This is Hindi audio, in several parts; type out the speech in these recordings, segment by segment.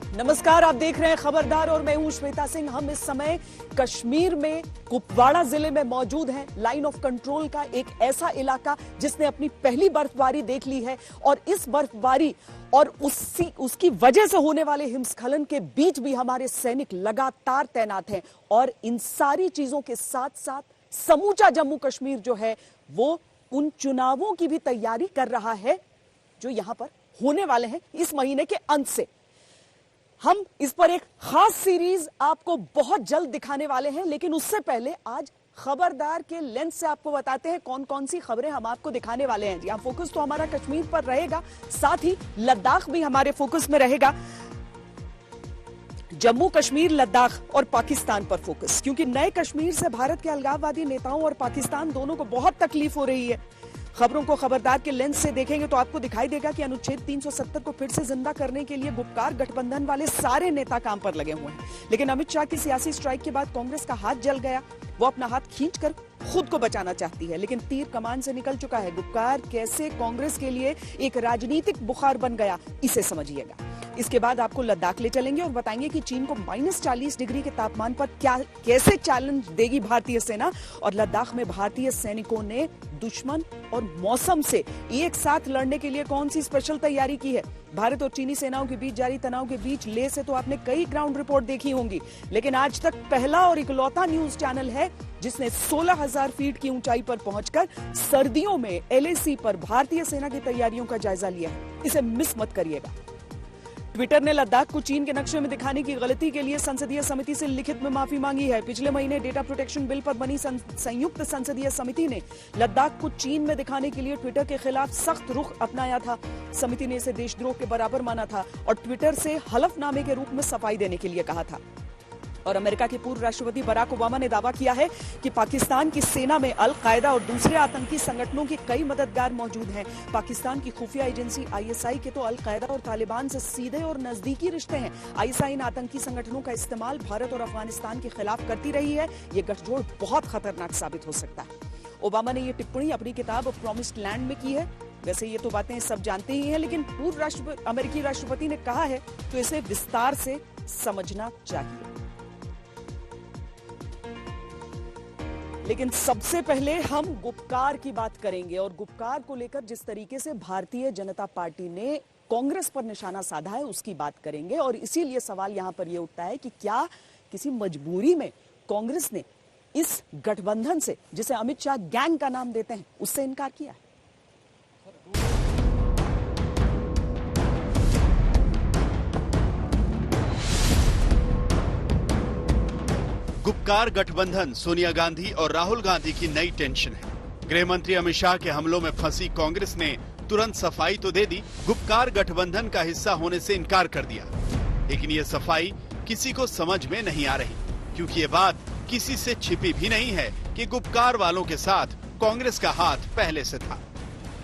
नमस्कार, आप देख रहे हैं खबरदार और मैं हूं श्वेता सिंह। हम इस समय कश्मीर में कुपवाड़ा जिले में मौजूद हैं। लाइन ऑफ कंट्रोल का एक ऐसा इलाका जिसने अपनी पहली बर्फबारी देख ली है और इस बर्फबारी और उसकी वजह से होने वाले हिमस्खलन के बीच भी हमारे सैनिक लगातार तैनात हैं और इन सारी चीजों के साथ साथ समूचा जम्मू कश्मीर जो है वो उन चुनावों की भी तैयारी कर रहा है जो यहां पर होने वाले हैं इस महीने के अंत से। हम इस पर एक खास सीरीज आपको बहुत जल्द दिखाने वाले हैं, लेकिन उससे पहले आज खबरदार के लेंस से आपको बताते हैं कौन कौन सी खबरें हम आपको दिखाने वाले हैं। जी हाँ, फोकस तो हमारा कश्मीर पर रहेगा, साथ ही लद्दाख भी हमारे फोकस में रहेगा। जम्मू कश्मीर, लद्दाख और पाकिस्तान पर फोकस, क्योंकि नए कश्मीर से भारत के अलगाववादी नेताओं और पाकिस्तान दोनों को बहुत तकलीफ हो रही है। खबरों को खबरदार के लेंस से देखेंगे तो आपको दिखाई देगा कि अनुच्छेद 370 को फिर से जिंदा करने के लिए गुपकार गठबंधन वाले सारे नेता काम पर लगे हुए हैं। लेकिन अमित शाह की सियासी स्ट्राइक के बाद कांग्रेस का हाथ जल गया। वो अपना हाथ खींचकर खुद को बचाना चाहती है, लेकिन तीर कमान से निकल चुका है। गुपकार कैसे कांग्रेस के लिए एक राजनीतिक बुखार बन गया, इसे समझिएगा। इसके बाद आपको लद्दाख ले चलेंगे और बताएंगे कि चीन को -40 डिग्री के तापमान पर कैसे चैलेंज देगी भारतीय सेना, और लद्दाख में भारतीय सैनिकों ने दुश्मन और मौसम से एक साथ लड़ने के लिए कौन सी स्पेशल तैयारी की है। भारत और चीनी सेनाओं के बीच जारी तनाव के बीच लेह से तो आपने कई ग्राउंड रिपोर्ट देखी होंगी, लेकिन आज तक पहला और इकलौता न्यूज चैनल है जिसने 16,000 फीट की ऊंचाई पर पहुंचकर सर्दियों में LAC पर भारतीय सेना की तैयारियों का जायजा लिया है। इसे मिस मत करिएगा। ट्विटर ने लद्दाख को चीन के नक्शे में दिखाने की गलती के लिए संसदीय समिति से लिखित में माफी मांगी है। पिछले महीने डेटा प्रोटेक्शन बिल पर बनी संयुक्त संसदीय समिति ने लद्दाख को चीन में दिखाने के लिए ट्विटर के खिलाफ सख्त रुख अपनाया था। समिति ने इसे देशद्रोह के बराबर माना था और ट्विटर से हलफनामे के रूप में सफाई देने के लिए कहा था। और अमेरिका के पूर्व राष्ट्रपति बराक ओबामा ने दावा किया है कि पाकिस्तान की सेना में अल कायदा और दूसरे आतंकी संगठनों के कई मददगार मौजूद हैं। पाकिस्तान की खुफिया एजेंसी ISI के तो अल कायदा और तालिबान से सीधे और नजदीकी रिश्ते हैं। ISI इन आतंकी संगठनों का इस्तेमाल भारत और अफगानिस्तान के खिलाफ करती रही है। ये गठजोड़ बहुत खतरनाक साबित हो सकता है। ओबामा ने ये टिप्पणी अपनी किताब प्रॉमिस्ड लैंड में की है। वैसे ये तो बातें सब जानते ही हैं, लेकिन पूर्व अमेरिकी राष्ट्रपति ने कहा है तो इसे विस्तार से समझना चाहिए। लेकिन सबसे पहले हम गुपकार की बात करेंगे और गुपकार को लेकर जिस तरीके से भारतीय जनता पार्टी ने कांग्रेस पर निशाना साधा है उसकी बात करेंगे। और इसीलिए सवाल यहां पर यह उठता है कि क्या किसी मजबूरी में कांग्रेस ने इस गठबंधन से, जिसे अमित शाह गैंग का नाम देते हैं, उससे इनकार किया है। गुपकार गठबंधन सोनिया गांधी और राहुल गांधी की नई टेंशन है। गृह मंत्री अमित शाह के हमलों में फंसी कांग्रेस ने तुरंत सफाई तो दे दी, गुपकार गठबंधन का हिस्सा होने से इनकार कर दिया। लेकिन ये सफाई किसी को समझ में नहीं आ रही, क्योंकि ये बात किसी से छिपी भी नहीं है कि गुपकार वालों के साथ कांग्रेस का हाथ पहले से था।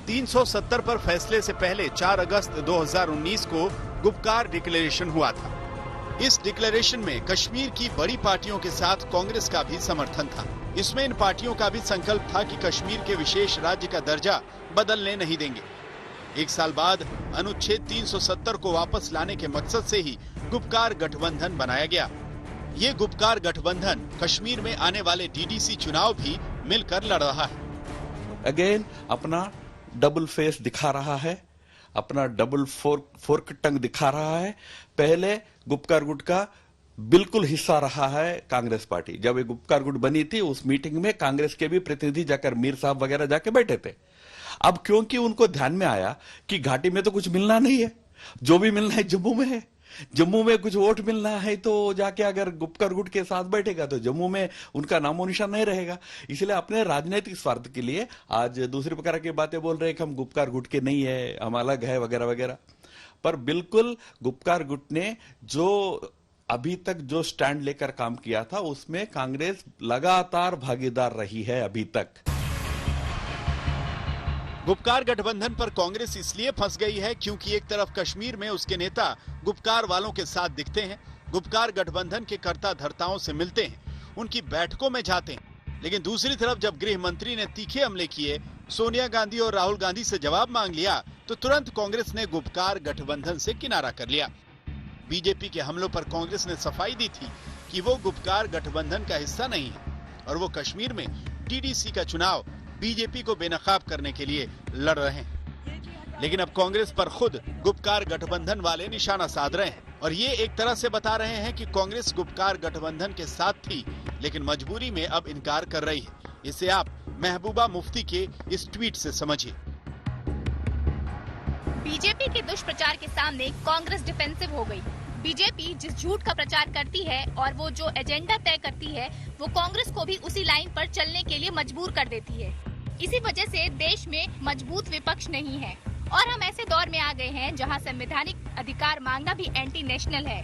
370 पर फैसले से पहले 4 अगस्त 2019 को गुपकार डिक्लेरेशन हुआ था। इस डिक्लेरेशन में कश्मीर की बड़ी पार्टियों के साथ कांग्रेस का भी समर्थन था। इसमें इन पार्टियों का भी संकल्प था कि कश्मीर के विशेष राज्य का दर्जा बदलने नहीं देंगे। एक साल बाद अनुच्छेद 370 को वापस लाने के मकसद से ही गुपकार गठबंधन बनाया गया। ये गुपकार गठबंधन कश्मीर में आने वाले DDC चुनाव भी मिलकर लड़ रहा है। अगेन अपना डबल फेस दिखा रहा है, अपना डबल फोर्क टंग दिखा रहा है। पहले गुपकार गुट का बिल्कुल हिस्सा रहा है कांग्रेस पार्टी। जब ये गुपकार गुट बनी थी उस मीटिंग में कांग्रेस के भी प्रतिनिधि जाकर मीर साहब वगैरह जाके बैठे थे। अब क्योंकि उनको ध्यान में आया कि घाटी में तो कुछ मिलना नहीं है, जो भी मिलना है जम्मू में है, जम्मू में कुछ वोट मिलना है तो जाके अगर गुपकार गुट के साथ बैठेगा तो जम्मू में उनका नामो निशान नहीं रहेगा। इसलिए अपने राजनीतिक स्वार्थ के लिए आज दूसरी प्रकार की बातें बोल रहे हैं कि हम गुपकार गुट के नहीं है, हम अलग है वगैरह वगैरह। पर बिल्कुल गुपकार गुट ने जो अभी तक जो स्टैंड लेकर काम किया था उसमें कांग्रेस लगातार भागीदार रही है अभी तक। गुपकार गठबंधन पर कांग्रेस इसलिए फंस गई है क्योंकि एक तरफ कश्मीर में उसके नेता गुपकार वालों के साथ दिखते हैं, गुपकार गठबंधन के कर्ता धर्ताओं से मिलते हैं, उनकी बैठकों में जाते हैं। लेकिन दूसरी तरफ जब गृह मंत्री ने तीखे हमले किए, सोनिया गांधी और राहुल गांधी से जवाब मांग लिया, तो तुरंत कांग्रेस ने गुपकार गठबंधन से किनारा कर लिया। बीजेपी के हमलों पर कांग्रेस ने सफाई दी थी कि वो गुपकार गठबंधन का हिस्सा नहीं है और वो कश्मीर में टीडीसी का चुनाव बीजेपी को बेनकाब करने के लिए लड़ रहे हैं। लेकिन अब कांग्रेस पर खुद गुपकार गठबंधन वाले निशाना साध रहे हैं और ये एक तरह से बता रहे हैं कि कांग्रेस गुपकार गठबंधन के साथ थी लेकिन मजबूरी में अब इनकार कर रही है। इसे आप महबूबा मुफ्ती के इस ट्वीट से समझिए। बीजेपी के दुष्प्रचार के सामने कांग्रेस डिफेंसिव हो गई। बीजेपी जिस झूठ का प्रचार करती है और वो जो एजेंडा तय करती है वो कांग्रेस को भी उसी लाइन पर चलने के लिए मजबूर कर देती है। इसी वजह से देश में मजबूत विपक्ष नहीं है और हम ऐसे दौर में आ गए हैं जहां संवैधानिक अधिकार मांगना भी एंटी नेशनल है।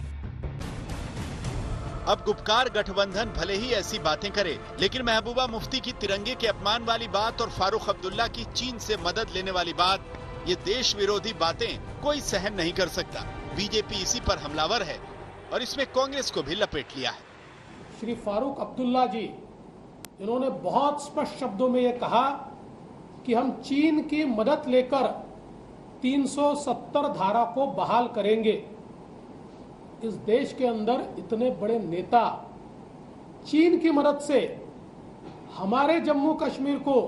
अब गुपकार गठबंधन भले ही ऐसी बातें करे लेकिन महबूबा मुफ्ती की तिरंगे के अपमान वाली बात और फारूक अब्दुल्ला की चीन से मदद लेने वाली बात, ये देश विरोधी बातें कोई सहन नहीं कर सकता। बीजेपी इसी पर हमलावर है और इसमें कांग्रेस को भी लपेट लिया है। श्री फारूक अब्दुल्ला जी इन्होंने बहुत स्पष्ट शब्दों में ये कहा कि हम चीन की मदद लेकर 370 धारा को बहाल करेंगे। इस देश के अंदर इतने बड़े नेता चीन की मदद से हमारे जम्मू कश्मीर को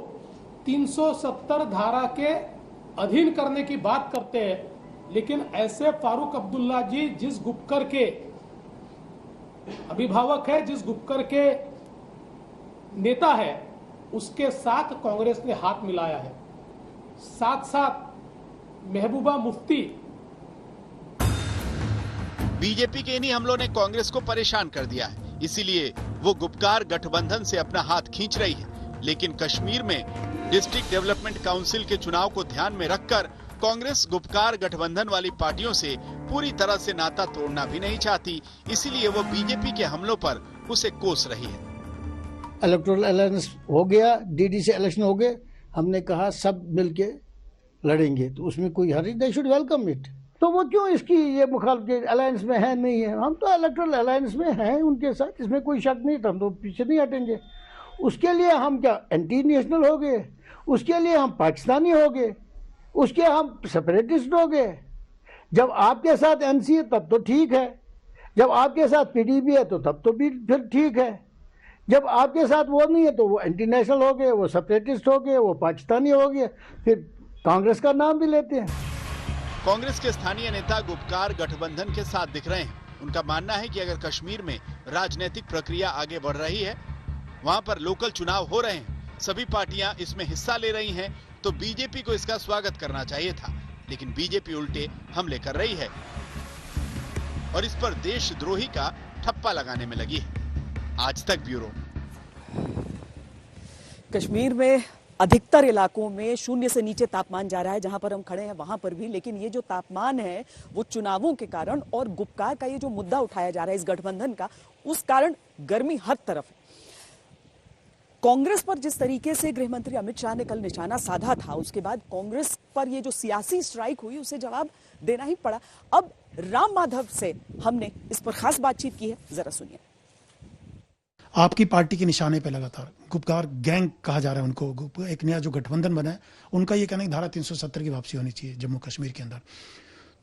370 धारा के अधीन करने की बात करते हैं, लेकिन ऐसे फारूक अब्दुल्ला जी जिस गुपकर के अभिभावक है, जिस गुपकर के नेता है, उसके साथ कांग्रेस ने हाथ मिलाया है। साथ साथ महबूबा मुफ्ती। बीजेपी के इन्हीं हमलों ने कांग्रेस को परेशान कर दिया है, इसीलिए वो गुपकार गठबंधन से अपना हाथ खींच रही है। लेकिन कश्मीर में डिस्ट्रिक्ट डेवलपमेंट काउंसिल के चुनाव को ध्यान में रखकर कांग्रेस गुपकार गठबंधन वाली पार्टियों से पूरी तरह से नाता तोड़ना भी नहीं चाहती, इसीलिए वो बीजेपी के हमलों पर उसे कोस रही है। इलेक्टोरल अलायंस हो गया, डीडी से इलेक्शन हो गए, हमने कहा सब मिलके लड़ेंगे, तो उसमें कोई हर्ज, दे शुड वेलकम इट। तो वो क्यों इसकी ये मुखालिफ अलायंस में है नहीं है? हम तो इलेक्टोरल अलायंस में हैं उनके साथ, इसमें कोई शक नहीं, तो हम तो पीछे नहीं हटेंगे। उसके लिए हम क्या एंटी नेशनल हो गए? उसके लिए हम पाकिस्तानी हो गए? उसके हम सेपरेटिस्ट हो गए? जब आपके साथ एनसी है तब तो ठीक है, जब आपके साथ पीडीपी है तो तब तो भी फिर ठीक है, जब आपके साथ वो नहीं है तो वो एंटी नेशनल हो गए, वो सेपरेटिस्ट हो गए, वो पाकिस्तानी हो गए, फिर कांग्रेस का नाम भी लेते हैं। कांग्रेस के स्थानीय नेता गुपकार गठबंधन के साथ दिख रहे हैं। उनका मानना है कि अगर कश्मीर में राजनीतिक प्रक्रिया आगे बढ़ रही है, वहां पर लोकल चुनाव हो रहे हैं, सभी पार्टियां इसमें हिस्सा ले रही हैं, तो बीजेपी को इसका स्वागत करना चाहिए था। लेकिन बीजेपी उल्टे हमले कर रही है और इस पर देशद्रोही का ठप्पा लगाने में लगी है। आज तक ब्यूरो। कश्मीर में अधिकतर इलाकों में 0 से नीचे तापमान जा रहा है, जहां पर हम खड़े हैं वहां पर भी। लेकिन ये जो तापमान है वो चुनावों के कारण और गुपकार का ये जो मुद्दा उठाया जा रहा है इस गठबंधन का, उस कारण गर्मी हर तरफ है। कांग्रेस पर जिस तरीके से गृह मंत्री अमित शाह ने कल निशाना साधा था, उसके बाद कांग्रेस पर ये जो सियासी स्ट्राइक हुई उसे जवाब देना ही पड़ा। अब राम माधव से हमने इस पर खास बातचीत की है, जरा सुनिए। आपकी पार्टी के निशाने पे लगातार गुपकार गैंग कहा जा रहा है उनको, एक नया जो गठबंधन बना है उनका ये कहना है धारा 370 की वापसी होनी चाहिए जम्मू कश्मीर के अंदर।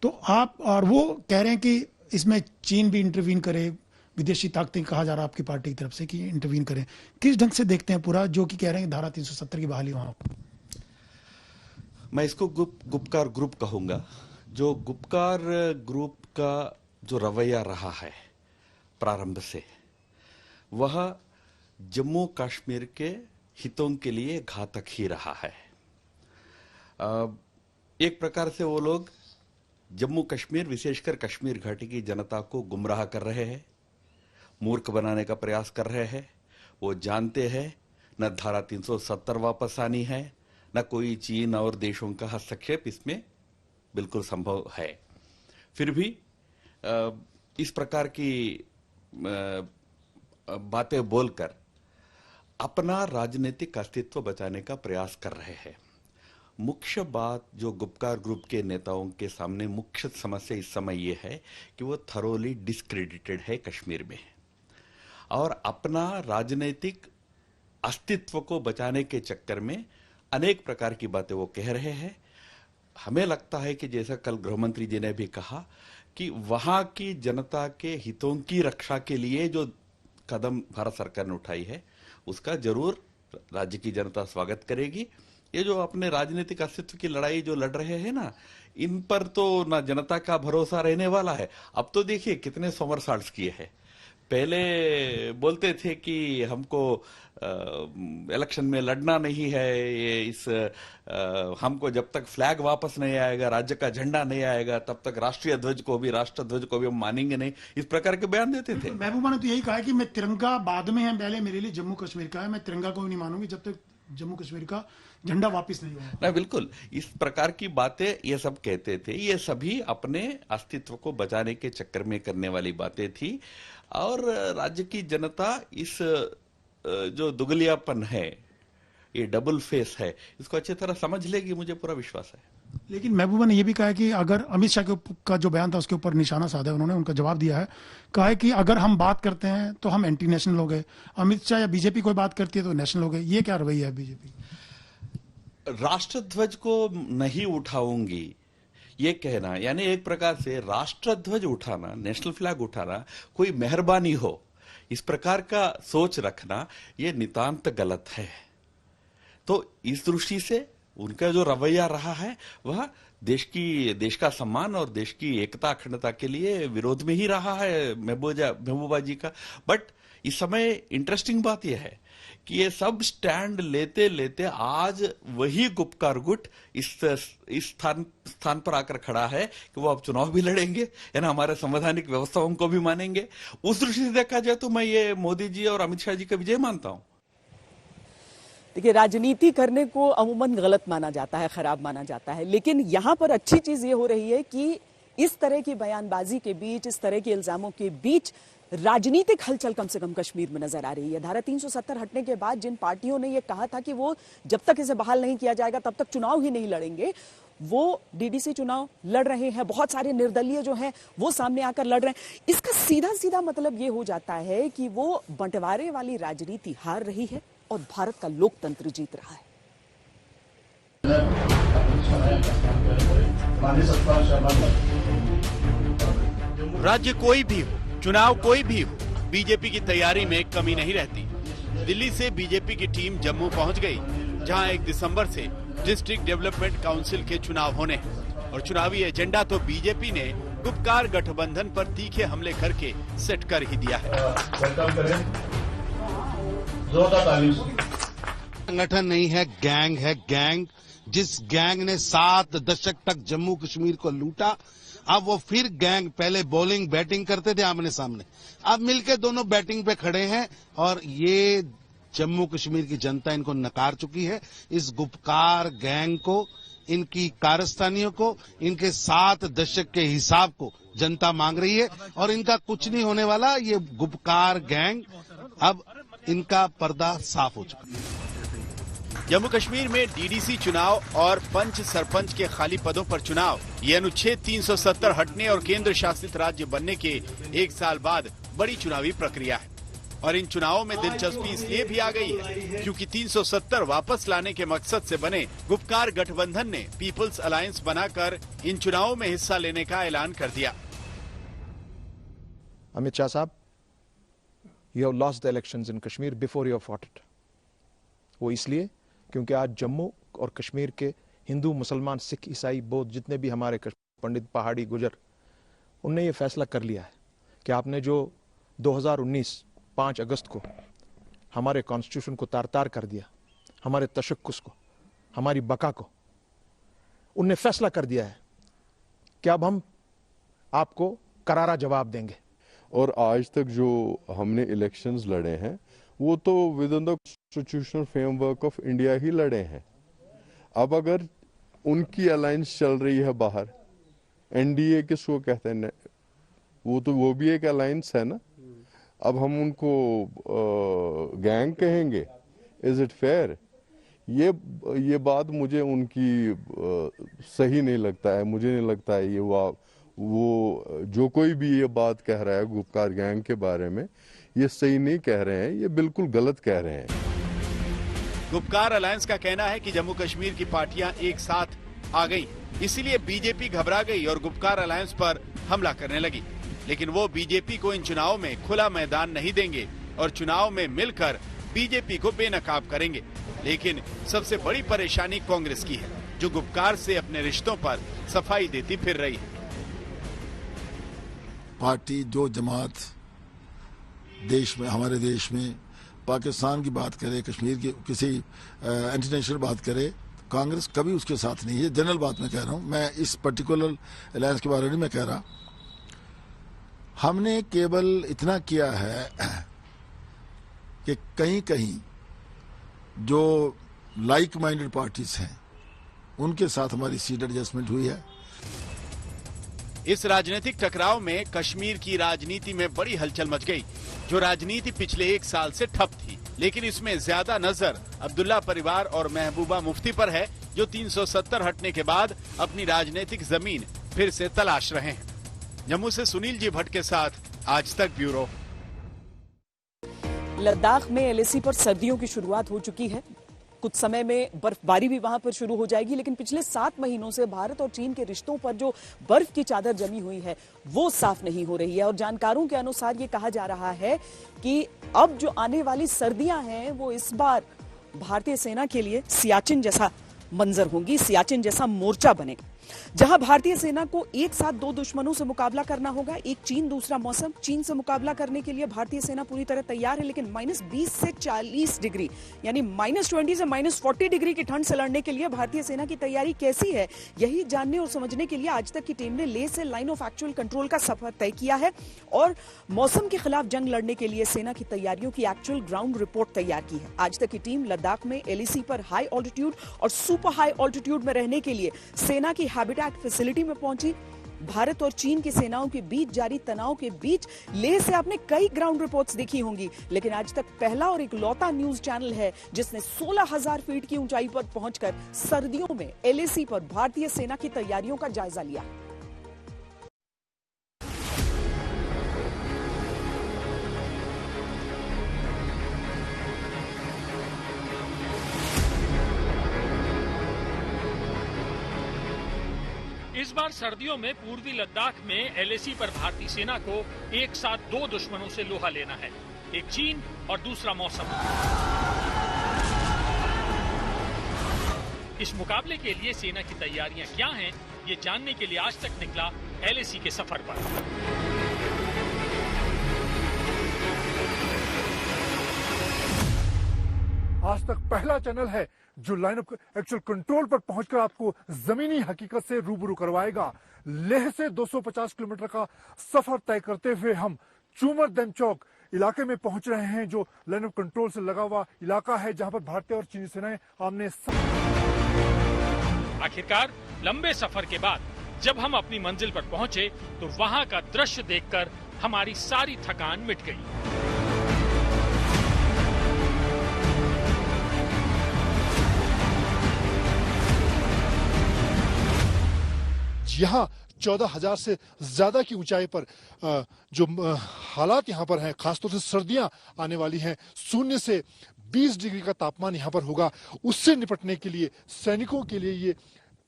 तो आप, और वो कह रहे हैं कि इसमें चीन भी इंटरवीन करे, विदेशी ताकतें कहा जा रहा है आपकी पार्टी की तरफ से कि इंटरवीन करें। किस ढंग से देखते हैं पूरा, जो कि कह रहे हैं धारा 370 की बहाली वहां? मैं इसको गुपकार ग्रुप कहूंगा। जो गुपकार ग्रुप का जो रवैया रहा है प्रारंभ से, वह जम्मू कश्मीर के हितों के लिए घातक ही रहा है। एक प्रकार से वो लोग जम्मू कश्मीर, विशेषकर कश्मीर घाटी की जनता को गुमराह कर रहे हैं, मूर्ख बनाने का प्रयास कर रहे हैं। वो जानते हैं न धारा 370 वापस आनी है, न कोई चीन और देशों का हस्तक्षेप इसमें बिल्कुल संभव है। फिर भी इस प्रकार की बातें बोलकर अपना राजनीतिक अस्तित्व बचाने का प्रयास कर रहे हैं। मुख्य बात जो गुपकार ग्रुप के नेताओं के सामने मुख्य समस्या इस समय ये है कि वो थरोली डिस्क्रेडिटेड है कश्मीर में, और अपना राजनीतिक अस्तित्व को बचाने के चक्कर में अनेक प्रकार की बातें वो कह रहे हैं। हमें लगता है कि जैसा कल गृहमंत्री जी ने भी कहा कि वहां की जनता के हितों की रक्षा के लिए जो कदम भारत सरकार ने उठाई है उसका जरूर राज्य की जनता स्वागत करेगी। ये जो अपने राजनीतिक अस्तित्व की लड़ाई जो लड़ रहे हैं ना, इन पर तो ना जनता का भरोसा रहने वाला है। अब तो देखिए कितने सोमरसाल्ट्स किए हैं। पहले बोलते थे कि हमको इलेक्शन में लड़ना नहीं है, हमको जब तक फ्लैग वापस नहीं आएगा, राज्य का झंडा नहीं आएगा, तब तक राष्ट्रीय ध्वज को भी, राष्ट्र ध्वज को भी हम मानेंगे नहीं, इस प्रकार के बयान देते थे। महबूबा ने तो यही कहा है कि मैं तिरंगा बाद में है, पहले मेरे लिए जम्मू कश्मीर का है, मैं तिरंगा को भी नहीं मानूंगी जब तक जम्मू कश्मीर का झंडा वापस नहीं होगा। ना, बिल्कुल इस प्रकार की बातें ये सब कहते थे। ये सभी अपने अस्तित्व को बचाने के चक्कर में करने वाली बातें थी और राज्य की जनता इस जो दुगलियापन है, ये डबल फेस है, इसको अच्छी तरह समझ लेगी, मुझे पूरा विश्वास है। लेकिन महबूबा ने यह भी कहा है कि अगर अमित शाह का जो बयान था उसके ऊपर निशाना साधा है, उन्होंने उनका जवाब दिया है, कहा है कि अगर हम बात करते हैं तो हम एंटी नेशनल हो गए, अमित शाह या बीजेपी कोई बात करती है तो नेशनल हो गए। ये क्या रवैया है बीजेपी? राष्ट्र ध्वज को नहीं उठाऊंगी ये कहना, यानी एक प्रकार से राष्ट्र ध्वज उठाना, नेशनल फ्लैग उठाना कोई मेहरबानी हो, इस प्रकार का सोच रखना ये नितांत गलत है। तो इस दृष्टि से उनका जो रवैया रहा है वह देश का सम्मान और देश की एकता अखंडता के लिए विरोध में ही रहा है महबूबा जी का। बट इस समय इंटरेस्टिंग बात यह है कि ये सब स्टैंड लेते लेते आज वही गुपकार गुट इस स्थान पर आकर खड़ा है कि वो अब चुनाव भी लड़ेंगे, है ना, हमारे संवैधानिक व्यवस्थाओं को भी मानेंगे। उस दृष्टि से देखा जाए तो मैं ये मोदी जी और अमित शाह जी का विजय मानता हूं। देखिए, राजनीति करने को अमूमन गलत माना जाता है, खराब माना जाता है, लेकिन यहां पर अच्छी चीज ये हो रही है कि इस तरह की बयानबाजी के बीच, इस तरह के इल्जामों के बीच राजनीतिक हलचल कम से कम कश्मीर में नजर आ रही है। धारा 370 हटने के बाद जिन पार्टियों ने यह कहा था कि वो जब तक इसे बहाल नहीं किया जाएगा तब तक चुनाव ही नहीं लड़ेंगे, वो डीडीसी चुनाव लड़ रहे हैं। बहुत सारे निर्दलीय जो हैं वो सामने आकर लड़ रहे हैं। इसका सीधा सीधा मतलब ये हो जाता है कि वो बंटवारे वाली राजनीति हार रही है और भारत का लोकतंत्र जीत रहा है। राज्य कोई भी हो, चुनाव कोई भी हो, बीजेपी की तैयारी में कमी नहीं रहती। दिल्ली से बीजेपी की टीम जम्मू पहुंच गई, जहां 1 दिसंबर से डिस्ट्रिक्ट डेवलपमेंट काउंसिल के चुनाव होने हैं और चुनावी एजेंडा तो बीजेपी ने गुपकार गठबंधन पर तीखे हमले करके सेट कर ही दिया है। संगठन नहीं है, गैंग है। गैंग, जिस गैंग ने 7 दशक तक जम्मू कश्मीर को लूटा, अब वो फिर गैंग, पहले बॉलिंग बैटिंग करते थे आमने सामने, अब मिलके दोनों बैटिंग पे खड़े हैं और ये जम्मू कश्मीर की जनता इनको नकार चुकी है। इस गुपकार गैंग को, इनकी कारस्तानियों को, इनके 7 दशक के हिसाब को जनता मांग रही है और इनका कुछ नहीं होने वाला। ये गुपकार गैंग, अब इनका पर्दा साफ हो चुका है। जम्मू कश्मीर में डीडीसी चुनाव और पंच सरपंच के खाली पदों पर चुनाव, ये अनुच्छेद 370 हटने और केंद्र शासित राज्य बनने के 1 साल बाद बड़ी चुनावी प्रक्रिया है। और इन चुनावों में दिलचस्पी इसलिए भी आ गई है क्योंकि 370 वापस लाने के मकसद से बने गुपकार गठबंधन ने पीपल्स अलायंस बनाकर इन चुनावों में हिस्सा लेने का ऐलान कर दिया। अमित शाह साहब, you have lost the elections in Kashmir before you have fought it. वो इसलिए क्योंकि आज जम्मू और कश्मीर के हिंदू, मुसलमान, सिख, ईसाई, बौद्ध, जितने भी हमारे पंडित, पहाड़ी, गुजर, उनने ये फैसला कर लिया है कि आपने जो 2019 5 अगस्त को हमारे कॉन्स्टिट्यूशन को तार-तार कर दिया, हमारे तशक्कुस को, हमारी बका को, उनने फैसला कर दिया है कि अब हम आपको करारा जवाब देंगे। और आज तक जो हमने इलेक्शंस लड़े हैं वो तो within the constitutional framework of India ही लड़े हैं। अब अगर उनकी अलायंस चल रही है बाहर, एनडीए किसको कहते हैं, वो भी एक अलायंस है ना, अब हम उनको गैंग कहेंगे? Is it fair? ये बात मुझे उनकी सही नहीं लगता है। मुझे नहीं लगता है ये वो जो कोई भी ये बात कह रहा है गुपकार गैंग के बारे में, ये सही नहीं कह रहे हैं, ये बिल्कुल गलत कह रहे हैं। गुपकार अलायंस का कहना है कि जम्मू कश्मीर की पार्टियां एक साथ आ गई इसीलिए बीजेपी घबरा गई और गुपकार अलायंस पर हमला करने लगी। लेकिन वो बीजेपी को इन चुनाव में खुला मैदान नहीं देंगे और चुनाव में मिलकर बीजेपी को बेनकाब करेंगे। लेकिन सबसे बड़ी परेशानी कांग्रेस की है, जो गुपकार से अपने रिश्तों पर सफाई देती फिर रही है। पार्टी जो जमात देश में, हमारे देश में पाकिस्तान की बात करे, कश्मीर की किसी इंटरनेशनल बात करे, कांग्रेस कभी उसके साथ नहीं है। जनरल बात मैं कह रहा हूं, मैं इस पर्टिकुलर अलायंस के बारे में नहीं कह रहा। हमने केवल इतना किया है कि कहीं कहीं जो लाइक माइंडेड पार्टीज हैं उनके साथ हमारी सीट एडजस्टमेंट हुई है। इस राजनीतिक टकराव में कश्मीर की राजनीति में बड़ी हलचल मच गई, जो राजनीति पिछले 1 साल से ठप थी। लेकिन इसमें ज्यादा नजर अब्दुल्ला परिवार और महबूबा मुफ्ती पर है, जो 370 हटने के बाद अपनी राजनीतिक जमीन फिर से तलाश रहे हैं। जम्मू से सुनील जी भट्ट के साथ आज तक ब्यूरो। लद्दाख में एलएसी पर सर्दियों की शुरुआत हो चुकी है। कुछ समय में बर्फबारी भी वहां पर शुरू हो जाएगी, लेकिन पिछले 7 महीनों से भारत और चीन के रिश्तों पर जो बर्फ की चादर जमी हुई है वो साफ नहीं हो रही है। और जानकारों के अनुसार ये कहा जा रहा है कि अब जो आने वाली सर्दियां हैं वो इस बार भारतीय सेना के लिए सियाचिन जैसा मंजर होंगी, सियाचिन जैसा मोर्चा बनेगा, जहां भारतीय सेना को एक साथ 2 दुश्मनों से मुकाबला करना होगा। एक चीन, दूसरा मौसम। चीन से मुकाबला करने के लिए भारतीय सेना पूरी तरह तैयार है, लेकिन -20 से 40 डिग्री यानी -20 से -40 डिग्री की ठंड से लड़ने के लिए भारतीय सेना की तैयारी कैसी है, यही जानने और समझने के लिए आज तक की टीम ने लेह से लाइन ऑफ एक्चुअल कंट्रोल का सफर तय किया है और मौसम के खिलाफ जंग लड़ने के लिए सेना की तैयारियों की एक्चुअल ग्राउंड रिपोर्ट तैयार की है। आज तक की टीम लद्दाख में एलएसी पर हाई ऑल्टीट्यूड और सुपर हाई ऑल्टीट्यूड में रहने के लिए सेना की हैबिटेट फैसिलिटी में पहुंची। भारत और चीन की सेनाओं के बीच जारी तनाव के बीच लेह से आपने कई ग्राउंड रिपोर्ट्स देखी होंगी, लेकिन आज तक पहला और इकलौता न्यूज चैनल है जिसने 16,000 फीट की ऊंचाई पर पहुंचकर सर्दियों में एलएसी पर भारतीय सेना की तैयारियों का जायजा लिया। इस बार सर्दियों में पूर्वी लद्दाख में एलएसी पर भारतीय सेना को एक साथ 2 दुश्मनों से लोहा लेना है, एक चीन और दूसरा मौसम। इस मुकाबले के लिए सेना की तैयारियां क्या हैं, ये जानने के लिए आज तक निकला एलएसी के सफर पर। आज तक पहला चैनल है जो लाइन ऑफ एक्चुअल कंट्रोल पर पहुंचकर आपको जमीनी हकीकत से रूबरू करवाएगा। लेह से 250 किलोमीटर का सफर तय करते हुए हम चूमर देमचौक इलाके में पहुंच रहे हैं, जो लाइन ऑफ कंट्रोल से लगा हुआ इलाका है, जहां पर भारतीय और चीनी सेनाएं आमने। आखिरकार लंबे सफर के बाद जब हम अपनी मंजिल पर पहुंचे तो वहां का दृश्य देखकर हमारी सारी थकान मिट गई। यहाँ 14,000 से ज्यादा की ऊंचाई पर जो हालात यहाँ पर हैं, खासतौर से सर्दियां आने वाली हैं, 0 से 20 डिग्री का तापमान यहाँ पर होगा। उससे निपटने के लिए सैनिकों के लिए ये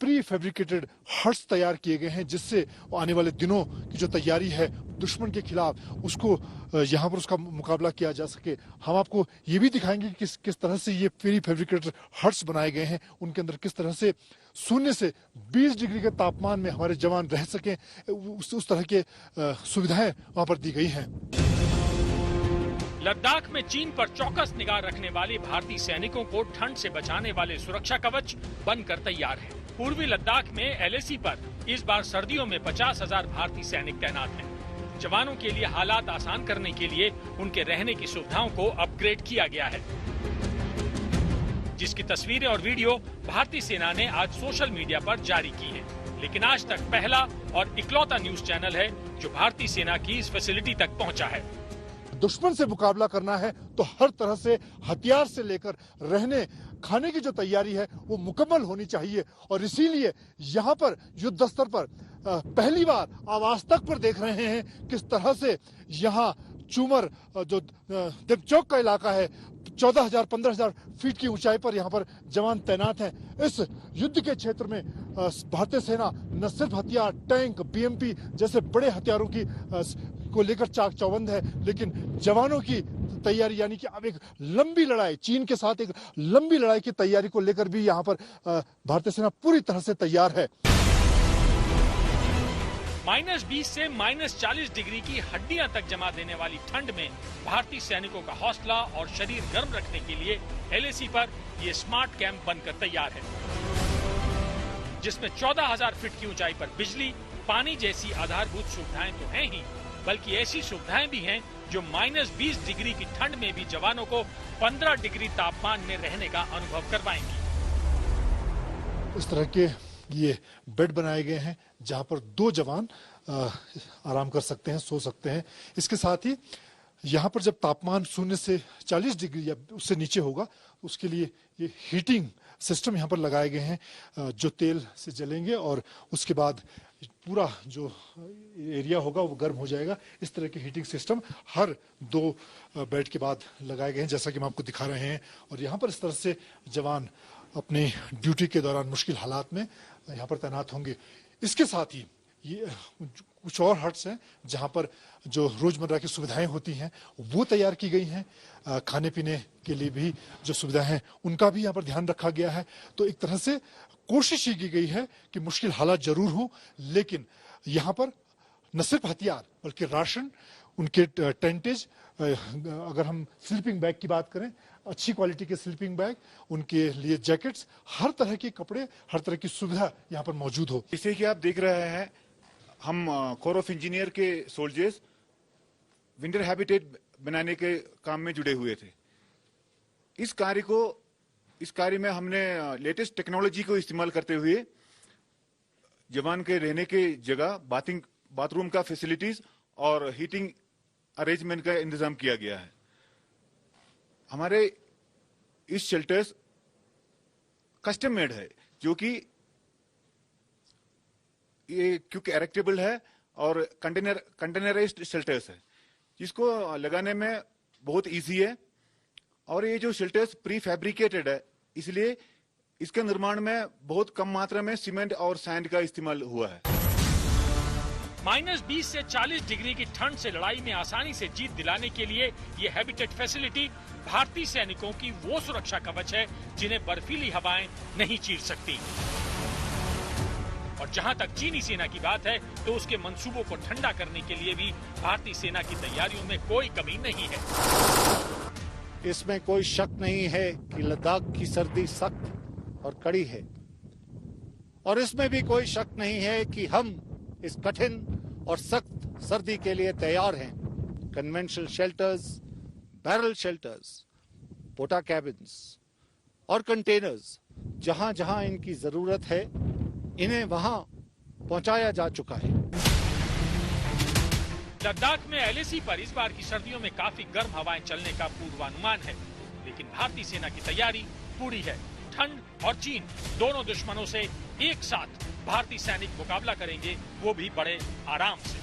प्री फैब्रिकेटेड हट्स तैयार किए गए हैं, जिससे आने वाले दिनों की जो तैयारी है दुश्मन के खिलाफ, उसको यहाँ पर उसका मुकाबला किया जा सके। हम आपको ये भी दिखाएंगे कि किस तरह से ये प्री फैब्रिकेटेड हट्स बनाए गए हैं, उनके अंदर किस तरह से 0 से 20 डिग्री के तापमान में हमारे जवान रह सकें, उस तरह के सुविधाएं वहां पर दी गई हैं। लद्दाख में चीन पर चौकस निगाह रखने वाले भारतीय सैनिकों को ठंड से बचाने वाले सुरक्षा कवच बनकर तैयार हैं। पूर्वी लद्दाख में एलएसी पर इस बार सर्दियों में 50,000 भारतीय सैनिक तैनात हैं। जवानों के लिए हालात आसान करने के लिए उनके रहने की सुविधाओं को अपग्रेड किया गया है, जिसकी तस्वीरें और वीडियो भारतीय सेना ने आज सोशल मीडिया पर जारी की है। लेकिन आज तक पहला और इकलौता न्यूज चैनल है जो भारतीय सेना की इस फैसिलिटी तक पहुंचा है। दुश्मन से मुकाबला करना है तो हर तरह से हथियार से लेकर रहने खाने की जो तैयारी है वो मुकम्मल होनी चाहिए, और इसीलिए यहाँ पर युद्ध स्तर पर पहली बार आवाज तक पर देख रहे हैं किस तरह से यहाँ चूमर जो देमचौक का इलाका है, 14,000 15,000 फीट की ऊंचाई पर यहाँ पर जवान तैनात हैं। इस युद्ध के क्षेत्र में भारतीय सेना न सिर्फ हथियार, टैंक, बीएमपी जैसे बड़े हथियारों की को लेकर चाक चौबंद है, लेकिन जवानों की तैयारी यानी कि अब एक लंबी लड़ाई, चीन के साथ एक लंबी लड़ाई की तैयारी को लेकर भी यहाँ पर भारतीय सेना पूरी तरह से तैयार है। -20 से -40 डिग्री की हड्डियां तक जमा देने वाली ठंड में भारतीय सैनिकों का हौसला और शरीर गर्म रखने के लिए एलएसी पर ये स्मार्ट कैंप बनकर तैयार है, जिसमें 14,000 फीट की ऊंचाई पर बिजली, पानी जैसी आधारभूत सुविधाएं तो हैं ही, बल्कि ऐसी सुविधाएं भी हैं जो -20 डिग्री की ठंड में भी जवानों को 15 डिग्री तापमान में रहने का अनुभव करवाएंगी। इस तरह के ये बेड बनाए गए हैं जहां पर 2 जवान आराम कर सकते हैं, सो सकते हैं। इसके साथ ही यहाँ पर जब तापमान 0 से 40 डिग्री या उससे नीचे होगा, उसके लिए ये हीटिंग सिस्टम यहाँ पर लगाए गए हैं जो तेल से जलेंगे और उसके बाद पूरा जो एरिया होगा वो गर्म हो जाएगा। इस तरह के हीटिंग सिस्टम हर 2 बेड के बाद लगाए गए हैं, जैसा कि हम आपको दिखा रहे हैं। और यहाँ पर इस तरह से जवान अपने ड्यूटी के दौरान मुश्किल हालात में यहाँ पर तैनात होंगे। इसके साथ ही ये कुछ और हट्स हैं जहाँ पर जो रोजमर्रा की सुविधाएं होती हैं वो तैयार की गई हैं। खाने पीने के लिए भी जो सुविधाएं हैं उनका भी यहाँ पर ध्यान रखा गया है। तो एक तरह से कोशिश ये की गई है कि मुश्किल हालात जरूर हो, लेकिन यहाँ पर न सिर्फ हथियार बल्कि राशन, उनके टेंटेज, अगर हम स्लीपिंग बैग की बात करें, अच्छी क्वालिटी के स्लीपिंग बैग, उनके लिए जैकेट्स, हर तरह के कपड़े, हर तरह की सुविधा यहाँ पर मौजूद हो। जैसे कि आप देख रहे हैं, हम कोर ऑफ इंजीनियर के सोल्जर्स विंटर हैबिटेट बनाने के काम में जुड़े हुए थे। इस कार्य में हमने लेटेस्ट टेक्नोलॉजी को इस्तेमाल करते हुए जवान के रहने के जगह, बाथरूम का फैसिलिटीज और हीटिंग अरेंजमेंट का इंतजाम किया गया है। हमारे इस शेल्टर्स कस्टम मेड है, जो कि ये क्योंकि एरेक्टेबल है और कंटेनराइज्ड शेल्टर्स है, जिसको लगाने में बहुत इजी है। और ये जो शेल्टर्स प्री फैब्रिकेटेड है, इसलिए इसके निर्माण में बहुत कम मात्रा में सीमेंट और सैंड का इस्तेमाल हुआ है। -20 से 40 डिग्री की ठंड से लड़ाई में आसानी से जीत दिलाने के लिए ये हैबिटेट फैसिलिटी भारतीय सैनिकों की वो सुरक्षा कवच है जिन्हें बर्फीली हवाएं नहीं चीर सकती। और जहां तक चीनी सेना की बात है, तो उसके मंसूबों को ठंडा करने के लिए भी भारतीय सेना की तैयारियों में कोई कमी नहीं है। इसमें कोई शक नहीं है कि लद्दाख की सर्दी सख्त और कड़ी है, और इसमें भी कोई शक नहीं है कि हम इस कठिन और सख्त सर्दी के लिए तैयार हैं। कन्वेंशनल शेल्टर्स, बैरल शेल्टर्स, पोटा कैबिन्स और कंटेनर्स, जहां जहां इनकी जरूरत है, इन्हें वहां पहुंचाया जा चुका है। लद्दाख में एलएसी पर इस बार की सर्दियों में काफी गर्म हवाएं चलने का पूर्वानुमान है, लेकिन भारतीय सेना की तैयारी पूरी है। ठंड और चीन दोनों दुश्मनों से एक साथ भारतीय सैनिक मुकाबला करेंगे, वो भी बड़े आराम से।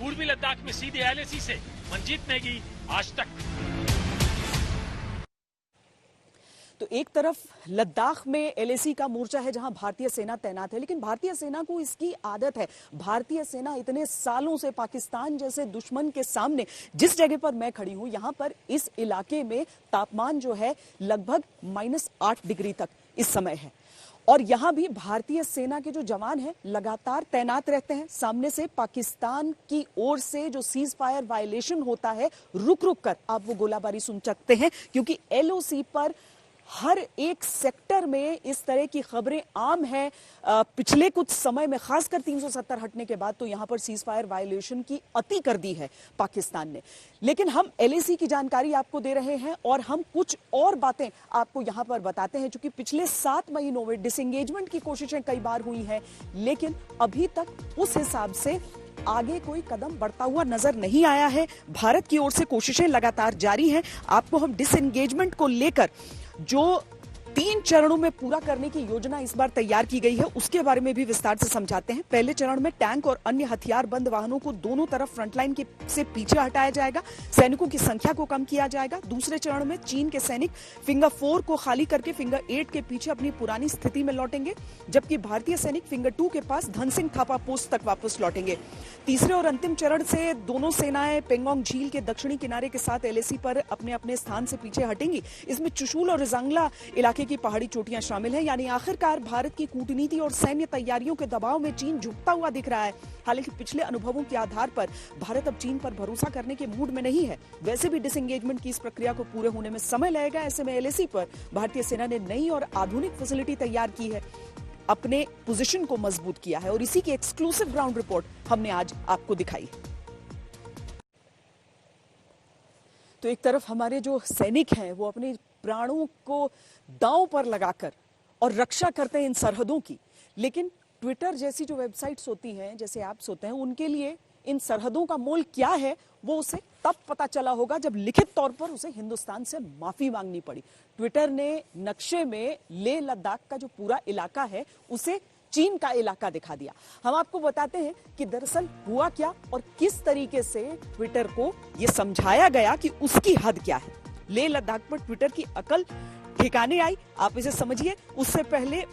पूर्वी लद्दाख में सीधे एलएसी से मंजीत नेगी, आज तक। तो एक तरफ लद्दाख में एलएसी का मोर्चा है जहां भारतीय सेना तैनात है, लेकिन भारतीय सेना को इसकी आदत है। भारतीय सेना इतने सालों से पाकिस्तान जैसे दुश्मन के सामने, जिस जगह पर मैं खड़ी हूं, यहां पर इस इलाके में तापमान जो है लगभग -8 डिग्री तक इस समय है। और यहां भी भारतीय सेना के जो जवान हैं लगातार तैनात रहते हैं। सामने से पाकिस्तान की ओर से जो सीज फायर वायलेशन होता है, रुक रुक कर आप वो गोलाबारी सुन सकते हैं, क्योंकि एलओसी पर हर एक सेक्टर में इस तरह की खबरें आम हैं। पिछले कुछ समय में, खासकर 370 हटने के बाद, तो यहां पर सीज फायर वायलेशन की अति कर दी है पाकिस्तान ने। लेकिन हम एलएसी की जानकारी आपको दे रहे हैं और हम कुछ और बातें आपको यहां पर बताते हैं, क्योंकि पिछले 7 महीनों में डिसएंगेजमेंट की कोशिशें कई बार हुई हैं, लेकिन अभी तक उस हिसाब से आगे कोई कदम बढ़ता हुआ नजर नहीं आया है। भारत की ओर से कोशिशें लगातार जारी हैं। आपको हम डिसएंगेजमेंट को लेकर जो 3 चरणों में पूरा करने की योजना इस बार तैयार की गई है, उसके बारे में भी विस्तार से समझाते हैं। पहले चरण में टैंक और अन्य हथियार बंद वाहनों को दोनों तरफ फ्रंटलाइन से पीछे हटाया जाएगा, सैनिकों की संख्या को कम किया जाएगा। दूसरे चरण में चीन के सैनिक फिंगर 4 को खाली करके फिंगर 8 के पीछे अपनी पुरानी स्थिति में लौटेंगे, जबकि भारतीय सैनिक फिंगर 2 के पास धन सिंह थापा पोस्ट तक वापस लौटेंगे। तीसरे और अंतिम चरण से दोनों सेनाएं पेंगोंग झील के दक्षिणी किनारे के साथ एलएसी पर अपने अपने स्थान से पीछे हटेंगी। इसमें चुशूल और रिजांगला इलाके की पहाड़ी चोटियां शामिल हैं। यानी आखिरकार भारत की कूटनीति और सैन्य तैयारियों के दबाव में चीन झुकता हुआ दिख रहा है। हालांकि पिछले अनुभवों के आधार पर भारत अब चीन पर भरोसा करने के मूड में नहीं है। वैसे भी डिसएंगेजमेंट की इस प्रक्रिया को पूरे होने में समय लगेगा। ऐसे में एलएसी पर भारतीय सेना ने नई और आधुनिक फैसिलिटी तैयार की है, अपने पोजीशन को मजबूत किया है और इसी की एक्सक्लूसिव ग्राउंड रिपोर्ट हमने आज आपको दिखाई। तो एक तरफ हमारे जो सैनिक हैं वो अपने प्राणों को दांव पर लगाकर और रक्षा करते हैं इन सरहदों की, लेकिन ट्विटर जैसी जो वेबसाइट्स होती हैं, जैसे ऐप्स होते हैं, उनके लिए इन सरहदों का मोल क्या है वो उसे तब पता चला होगा जब लिखित तौर पर उसे हिंदुस्तान से माफी मांगनी पड़ी। ट्विटर ने नक्शे में लेह लद्दाख का जो पूरा इलाका है उसे चीन का इलाका दिखा दिया। हम आपको बताते हैं कि दरअसल हुआ क्या और किस तरीके से ट्विटर को यह समझाया गया कि उसकी हद क्या है। लेह लद्दाख पर ट्विटर की अकल ठिकाने आई, आप इसे समझिए। उससे पहले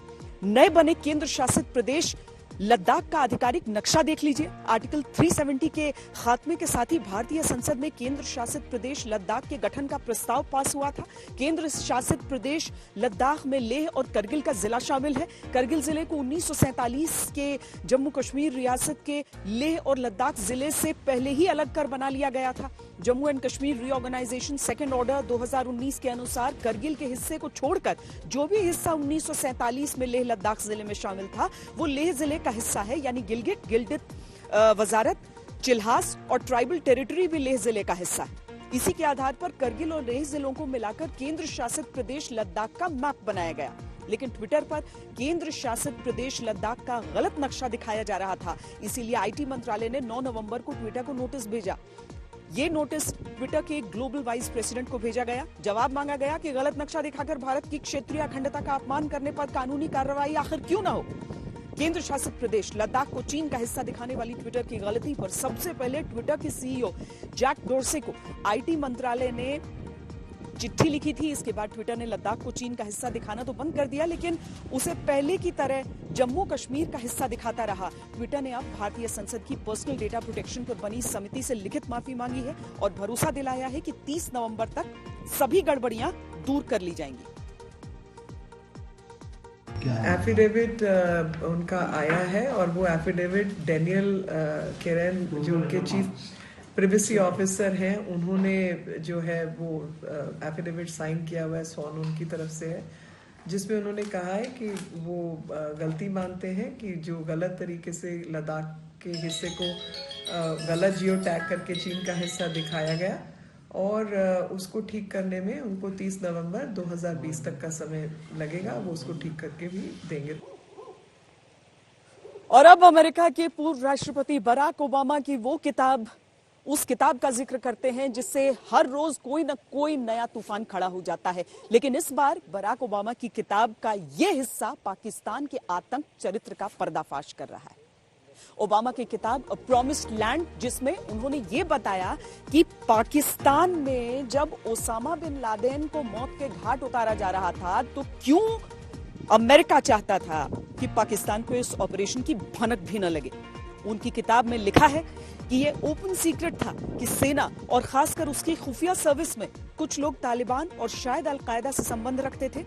नए बने केंद्र शासित प्रदेश लद्दाख का आधिकारिक नक्शा देख लीजिए। आर्टिकल 370 के खात्मे के साथ ही भारतीय संसद में केंद्र शासित प्रदेश लद्दाख के गठन का प्रस्ताव पास हुआ था। केंद्र शासित प्रदेश लद्दाख में लेह और करगिल का जिला शामिल है। करगिल जिले को 1947 के जम्मू कश्मीर रियासत के लेह और लद्दाख जिले से पहले ही अलग कर बना लिया गया था। Jammu and Kashmir reorganisation second order 2019 के अनुसार करगिल के हिस्से को छोड़कर जो भी हिस्सा 1947 में लेह लद्दाख जिले में शामिल था वो लेह जिले का हिस्सा है। यानी गिलगित, गिल्डित, वजारत, चिल्हास और ट्राइबल टेरिटरी भी लेह जिले का हिस्सा है। इसी के आधार पर करगिल और लेह जिलों को मिलाकर केंद्र शासित प्रदेश लद्दाख का मैप बनाया गया। लेकिन ट्विटर पर केंद्र शासित प्रदेश लद्दाख का गलत नक्शा दिखाया जा रहा था। इसीलिए आईटी मंत्रालय ने 9 नवंबर को ट्विटर को नोटिस भेजा। ये नोटिस ट्विटर के ग्लोबल वाइस प्रेसिडेंट को भेजा गया। जवाब मांगा गया कि गलत नक्शा दिखाकर भारत की क्षेत्रीय अखंडता का अपमान करने पर कानूनी कार्रवाई आखिर क्यों न हो। केंद्र शासित प्रदेश लद्दाख को चीन का हिस्सा दिखाने वाली ट्विटर की गलती पर सबसे पहले ट्विटर के सीईओ जैक डोर्से को आईटी मंत्रालय ने चिट्ठी लिखी थी। इसके बाद ट्विटर ने लद्दाख को चीन का हिस्सा दिखाना तो बंद कर दिया, लेकिन उसे पहले की तरह जम्मू कश्मीर का हिस्सा दिखाता रहा। ट्विटर ने अब भारतीय संसद की पर्सनल डेटा प्रोटेक्शन पर बनी समिति से लिखित माफी मांगी है और भरोसा दिलाया है कि 30 नवंबर तक सभी गड़बड़ियां दूर कर ली जाएंगी। एफिडेविट उनका आया है और वो एफिडेविट डेनियल केरन जो उनके चीफ प्रिवेसी ऑफिसर हैं, उन्होंने जो है वो एफिडेविट साइन किया हुआ है, सॉन उनकी तरफ से है, जिसमें उन्होंने कहा है कि वो गलती मानते हैं कि जो गलत तरीके से लद्दाख के हिस्से को गलत जियो टैग करके चीन का हिस्सा दिखाया गया और उसको ठीक करने में उनको 30 नवंबर 2020 तक का समय लगेगा। वो उसको ठीक करके भी देंगे। और अब अमेरिका के पूर्व राष्ट्रपति बराक ओबामा की वो किताब, उस किताब का जिक्र करते हैं जिससे हर रोज कोई न कोई नया तूफान खड़ा हो जाता है। लेकिन इस बार बराक ओबामा की किताब का यह हिस्सा पाकिस्तान के आतंक चरित्र का पर्दाफाश कर रहा है। ओबामा की किताब अ प्रॉमिस्ड लैंड, जिसमें उन्होंने ये बताया कि पाकिस्तान में जब ओसामा बिन लादेन को मौत के घाट उतारा जा रहा था तो क्यों अमेरिका चाहता था कि पाकिस्तान को इस ऑपरेशन की भनक भी न लगे। उनकी किताब में लिखा है कि ये ओपन सीक्रेट था कि सेना और खासकर उसकी खुफिया सर्विस में कुछ लोग तालिबान और शायद अलकायदा से संबंध रखते थे।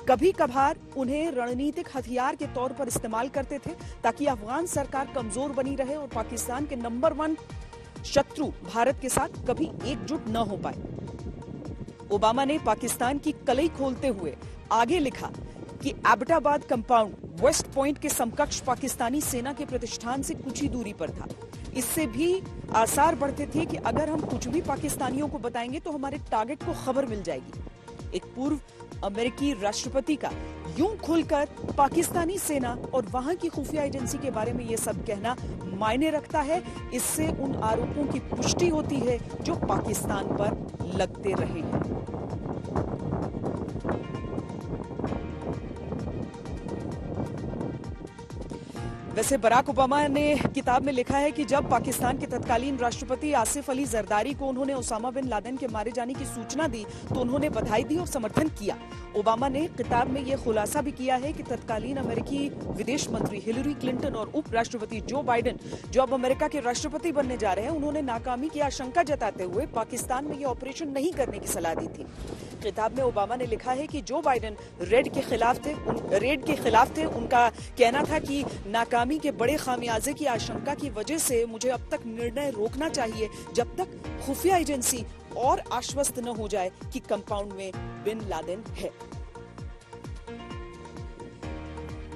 कभी कभार उन्हें रणनीतिक हथियार के तौर पर इस्तेमाल करते थे ताकि अफगान सरकार कमजोर बनी रहे और पाकिस्तान के नंबर 1 शत्रु भारत के साथ कभी एकजुट न हो पाए। ओबामा ने पाकिस्तान की कलई खोलते हुए आगे लिखा कि एबटाबाद कंपाउंड वेस्ट पॉइंट के समकक्ष पाकिस्तानी सेना के प्रतिष्ठान से कुछ ही दूरी पर था। इससे भी आसार बढ़ते थे कि अगर हम कुछ भी पाकिस्तानियों को बताएंगे तो हमारे टारगेट को खबर मिल जाएगी। एक पूर्व अमेरिकी राष्ट्रपति का यूं खुलकर पाकिस्तानी सेना और वहां की खुफिया एजेंसी के बारे में यह सब कहना मायने रखता है। इससे उन आरोपों की पुष्टि होती है जो पाकिस्तान पर लगते रहे हैं। वैसे बराक ओबामा ने किताब में लिखा है कि जब पाकिस्तान के तत्कालीन राष्ट्रपति आसिफ अली जरदारी को उन्होंने ओसामा बिन लादेन के मारे जाने की सूचना दी तो उन्होंने बधाई दी और समर्थन किया। ओबामा ने किताब में यह खुलासा भी किया है कि तत्कालीन अमेरिकी विदेश मंत्री हिलरी क्लिंटन और उपराष्ट्रपति जो बाइडेन, जो अब अमेरिका के राष्ट्रपति बनने जा रहे हैं, उन्होंने नाकामी की आशंका जताते हुए पाकिस्तान में यह ऑपरेशन नहीं करने की सलाह दी थी। किताब में ओबामा ने लिखा है कि जो बाइडेन रेड के खिलाफ थे। उनका कहना था कि नाकामी के बड़े खामियाजे की आशंका की वजह से मुझे अब तक निर्णय रोकना चाहिए जब तक खुफिया एजेंसी और आश्वस्त न हो जाए कि कंपाउंड में बिन लादेन है।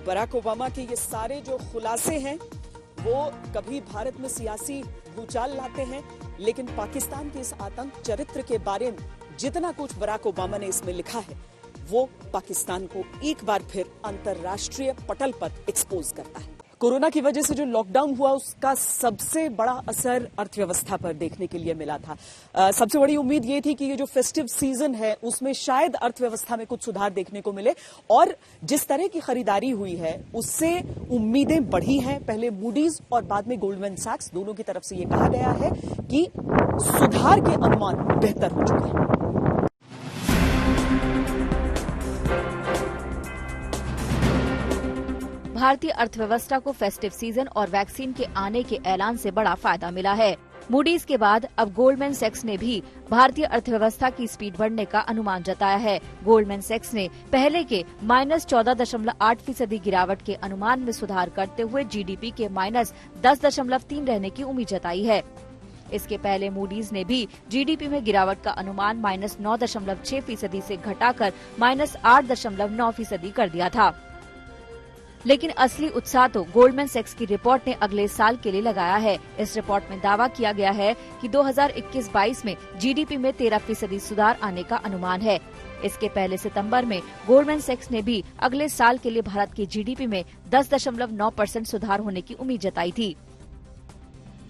बराक ओबामा के ये सारे जो खुलासे हैं वो कभी भारत में सियासी भूचाल लाते हैं, लेकिन पाकिस्तान के इस आतंक चरित्र के बारे में जितना कुछ बराक ओबामा ने इसमें लिखा है वो पाकिस्तान को एक बार फिर अंतर्राष्ट्रीय पटल पर एक्सपोज करता है। कोरोना की वजह से जो लॉकडाउन हुआ उसका सबसे बड़ा असर अर्थव्यवस्था पर देखने के लिए मिला था। सबसे बड़ी उम्मीद ये थी कि ये जो फेस्टिव सीजन है उसमें शायद अर्थव्यवस्था में कुछ सुधार देखने को मिले, और जिस तरह की खरीदारी हुई है उससे उम्मीदें बढ़ी हैं। पहले मूडीज और बाद में गोल्डमैन सैक्स दोनों की तरफ से ये कहा गया है कि सुधार के अनुमान बेहतर हो चुके हैं। भारतीय अर्थव्यवस्था को फेस्टिव सीजन और वैक्सीन के आने के ऐलान से बड़ा फायदा मिला है। मूडीज के बाद अब गोल्डमैन सैक्स ने भी भारतीय अर्थव्यवस्था की स्पीड बढ़ने का अनुमान जताया है। गोल्डमैन सैक्स ने पहले के -14.8% गिरावट के अनुमान में सुधार करते हुए जीडीपी के -10.3 रहने की उम्मीद जताई है। इसके पहले मूडीज ने भी जीडीपी में गिरावट का अनुमान -9.6% से घटाकर -8.9% कर दिया था। लेकिन असली उत्साह तो गोल्डमैन सैक्स की रिपोर्ट ने अगले साल के लिए लगाया है। इस रिपोर्ट में दावा किया गया है कि 2021-22 में जीडीपी में 13% सुधार आने का अनुमान है। इसके पहले सितंबर में गोल्डमैन सैक्स ने भी अगले साल के लिए भारत की जीडीपी में 10.9% सुधार होने की उम्मीद जताई थी।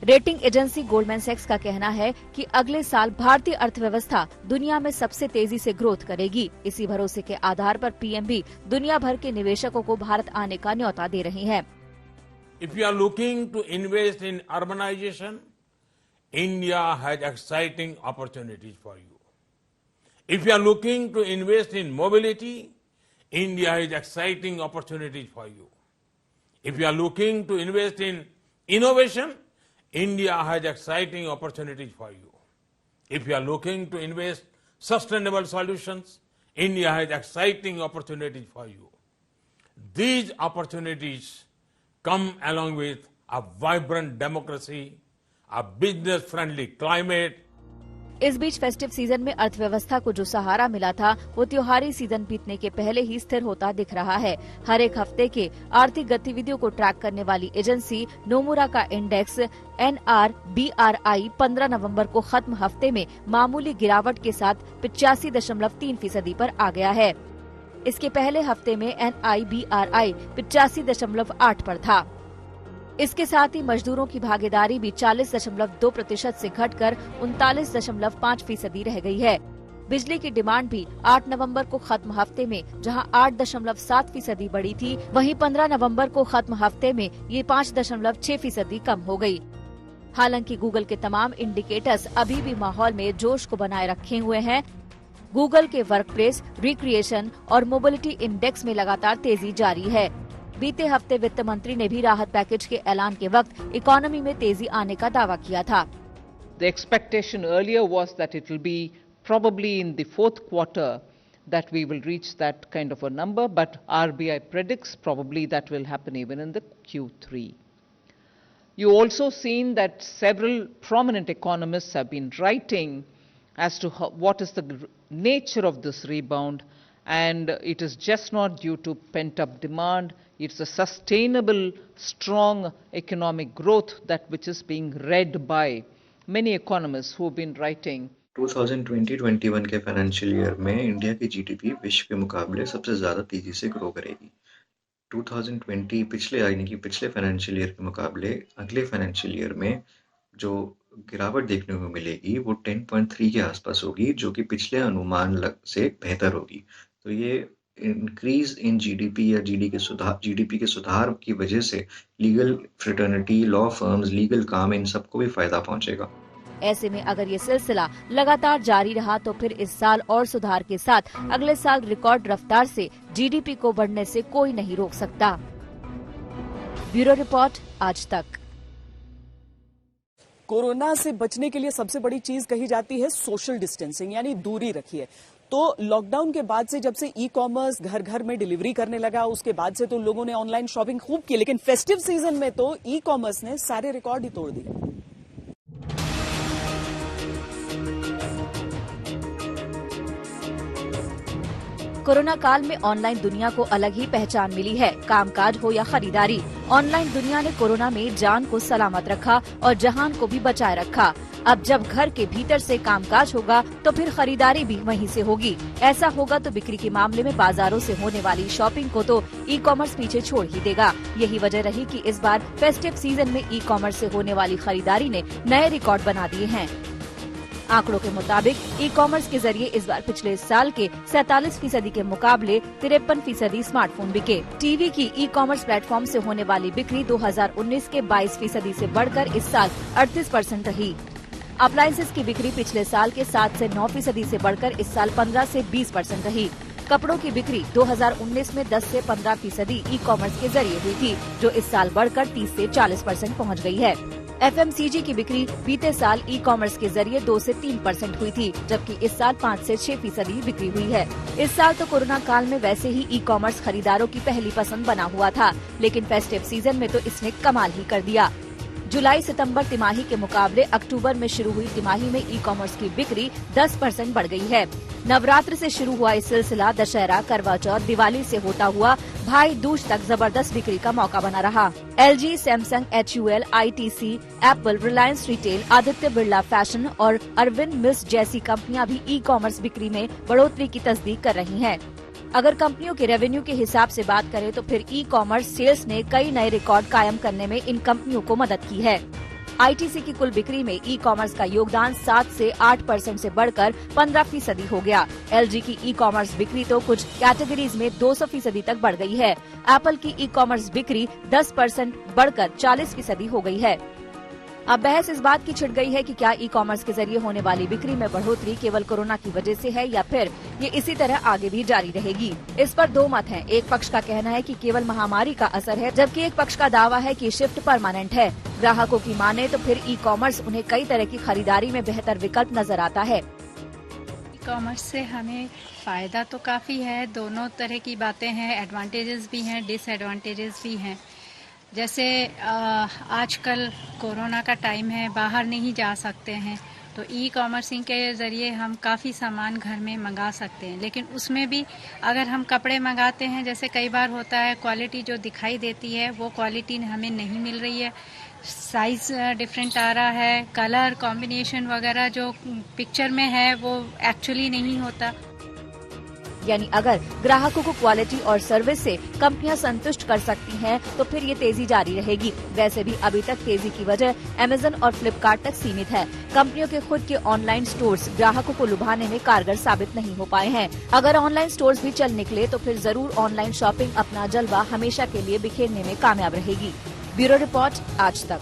रेटिंग एजेंसी गोल्डमैन सैक्स का कहना है कि अगले साल भारतीय अर्थव्यवस्था दुनिया में सबसे तेजी से ग्रोथ करेगी। इसी भरोसे के आधार पर पीएमबी दुनिया भर के निवेशकों को भारत आने का न्योता दे रही है। If you are looking to invest in urbanization, India has exciting opportunities for you. If you are looking to invest in mobility, India has exciting opportunities for you. If you are looking to invest in innovation, India has exciting opportunities for you. If you are looking to invest sustainable solutions, India has exciting opportunities for you. These opportunities come along with a vibrant democracy, a business-friendly climate. इस बीच फेस्टिव सीजन में अर्थव्यवस्था को जो सहारा मिला था वो त्योहारी सीजन बीतने के पहले ही स्थिर होता दिख रहा है। हर एक हफ्ते के आर्थिक गतिविधियों को ट्रैक करने वाली एजेंसी नोमुरा का इंडेक्स NRBRI 15 नवंबर को खत्म हफ्ते में मामूली गिरावट के साथ 85.3% पर आ गया है। इसके पहले हफ्ते में NIBRI 85.8 पर था। इसके साथ ही मजदूरों की भागीदारी भी 40.2% से घटकर 39.5% रह गई है। बिजली की डिमांड भी 8 नवंबर को खत्म हफ्ते में जहां 8.7% बढ़ी थी, वहीं 15 नवंबर को खत्म हफ्ते में ये 5.6% कम हो गई। हालांकि गूगल के तमाम इंडिकेटर्स अभी भी माहौल में जोश को बनाए रखे हुए हैं। गूगल के वर्कप्लेस, रिक्रिएशन और मोबिलिटी इंडेक्स में लगातार तेजी जारी है। बीते हफ्ते वित्त मंत्री ने भी राहत पैकेज के ऐलान के वक्त इकोनॉमी में तेजी आने का दावा किया था। The expectation earlier was that it will be probably in the fourth quarter that we will reach that kind of a number, but RBI predicts probably that will happen even in the Q3. You also seen that several prominent economists have been writing as to what is the nature of this rebound, and it is just not due to pent-up demand. It's a sustainable, strong economic growth that which is being read by many economists who have been writing. 2020-21 के फाइनेंशियल ईयर में इंडिया की जीडीपी विश्व के मुकाबले सबसे ज़्यादा तेज़ी से ग्रो करेगी। 2020 पिछले फाइनेंशियल ईयर के मुकाबले अगले फाइनेंशियल ईयर में जो गिरावट देखने को मिलेगी वो 10.3 के आसपास होगी, जो कि पिछले अनुमान से बेहतर होगी। तो ये इंक्रीज इन जीडीपी या जीडीपी के सुधार की वजह से legal fraternity, law firms, legal काम, इन सबको भी फायदा पहुंचेगा। ऐसे में अगर ये सिलसिला लगातार जारी रहा तो फिर इस साल और सुधार के साथ अगले साल रिकॉर्ड रफ्तार से जीडीपी को बढ़ने से कोई नहीं रोक सकता। ब्यूरो रिपोर्ट, आज तक। कोरोना से बचने के लिए सबसे बड़ी चीज कही जाती है सोशल डिस्टेंसिंग, यानी दूरी रखिए। तो लॉकडाउन के बाद से जब से ई कॉमर्स घर घर में डिलीवरी करने लगा, उसके बाद से तो लोगों ने ऑनलाइन शॉपिंग खूब की, लेकिन फेस्टिव सीजन में तो ई कॉमर्स ने सारे रिकॉर्ड ही तोड़ दिए। कोरोना काल में ऑनलाइन दुनिया को अलग ही पहचान मिली है। कामकाज हो या खरीदारी, ऑनलाइन दुनिया ने कोरोना में जान को सलामत रखा और जहान को भी बचाए रखा। अब जब घर के भीतर से कामकाज होगा तो फिर खरीदारी भी वहीं से होगी। ऐसा होगा तो बिक्री के मामले में बाजारों से होने वाली शॉपिंग को तो ई कॉमर्स पीछे छोड़ ही देगा। यही वजह रही कि इस बार फेस्टिव सीजन में ई कॉमर्स से होने वाली खरीदारी ने नए रिकॉर्ड बना दिए हैं। आंकड़ों के मुताबिक ई कॉमर्स के जरिए इस बार पिछले साल के 47% के मुकाबले 53% स्मार्टफोन बिके। टीवी की ई कॉमर्स प्लेटफॉर्म से होने वाली बिक्री 2019 के 22% से बढ़कर इस साल 38% रही। अप्लायंसेस की बिक्री पिछले साल के 7 से 9% से बढ़कर इस साल 15 से 20% रही। कपड़ों की बिक्री 2019 में 10 से 15% ई कॉमर्स के जरिए हुई थी, जो इस साल बढ़कर 30 से 40% पहुंच गई है। FMCG की बिक्री बीते साल ई कॉमर्स के जरिए 2 से 3% हुई थी, जबकि इस साल 5 से 6% बिक्री हुई है। इस साल तो कोरोना काल में वैसे ही ई कॉमर्स खरीदारों की पहली पसंद बना हुआ था, लेकिन फेस्टिव सीजन में तो इसने कमाल ही कर दिया। जुलाई सितंबर तिमाही के मुकाबले अक्टूबर में शुरू हुई तिमाही में ई कॉमर्स की बिक्री 10% बढ़ गई है। नवरात्र से शुरू हुआ ये सिलसिला दशहरा, करवा चौथ, दिवाली से होता हुआ भाई दूज तक जबरदस्त बिक्री का मौका बना रहा। LG, Samsung, HUL, ITC, Apple, Reliance retail, Aditya Birla fashion और अरविंद मिल्स जैसी कंपनियां भी ई कॉमर्स बिक्री में बढ़ोतरी की तस्दीक कर रही हैं। अगर कंपनियों के रेवेन्यू के हिसाब से बात करें तो फिर ई कॉमर्स सेल्स ने कई नए रिकॉर्ड कायम करने में इन कंपनियों को मदद की है। ITC की कुल बिक्री में ई कॉमर्स का योगदान 7 से 8% से बढ़कर 15% हो गया। LG की ई कॉमर्स बिक्री तो कुछ कैटेगरीज में 200% तक बढ़ गई है। एप्पल की ई कॉमर्स बिक्री 10% बढ़कर 40% हो गई है। अब बहस इस बात की छिड़ गई है कि क्या ई कॉमर्स के जरिए होने वाली बिक्री में बढ़ोतरी केवल कोरोना की वजह से है या फिर ये इसी तरह आगे भी जारी रहेगी। इस पर दो मत हैं। एक पक्ष का कहना है कि केवल महामारी का असर है, जबकि एक पक्ष का दावा है कि शिफ्ट परमानेंट है। ग्राहकों की माने तो फिर ई कॉमर्स उन्हें कई तरह की खरीदारी में बेहतर विकल्प नजर आता है। ई कॉमर्स से हमें फ़ायदा तो काफ़ी है, दोनों तरह की बातें हैं, एडवांटेजेस भी हैं, डिसएडवांटेजेस भी हैं। जैसे आजकल कोरोना का टाइम है, बाहर नहीं जा सकते हैं, तो ई कॉमर्सिंग के ज़रिए हम काफ़ी सामान घर में मंगा सकते हैं। लेकिन उसमें भी अगर हम कपड़े मंगाते हैं, जैसे कई बार होता है, क्वालिटी जो दिखाई देती है वो क्वालिटी हमें नहीं मिल रही है, साइज़ डिफरेंट आ रहा है, कलर कॉम्बिनेशन वगैरह जो पिक्चर में है वो एक्चुअली नहीं होता। यानी अगर ग्राहकों को क्वालिटी और सर्विस से कंपनियां संतुष्ट कर सकती हैं, तो फिर ये तेजी जारी रहेगी। वैसे भी अभी तक तेजी की वजह अमेज़न और फ्लिपकार्ट तक सीमित है। कंपनियों के खुद के ऑनलाइन स्टोर्स ग्राहकों को लुभाने में कारगर साबित नहीं हो पाए हैं। अगर ऑनलाइन स्टोर्स भी चल निकले तो फिर जरूर ऑनलाइन शॉपिंग अपना जलवा हमेशा के लिए बिखेरने में कामयाब रहेगी। ब्यूरो रिपोर्ट, आज तक।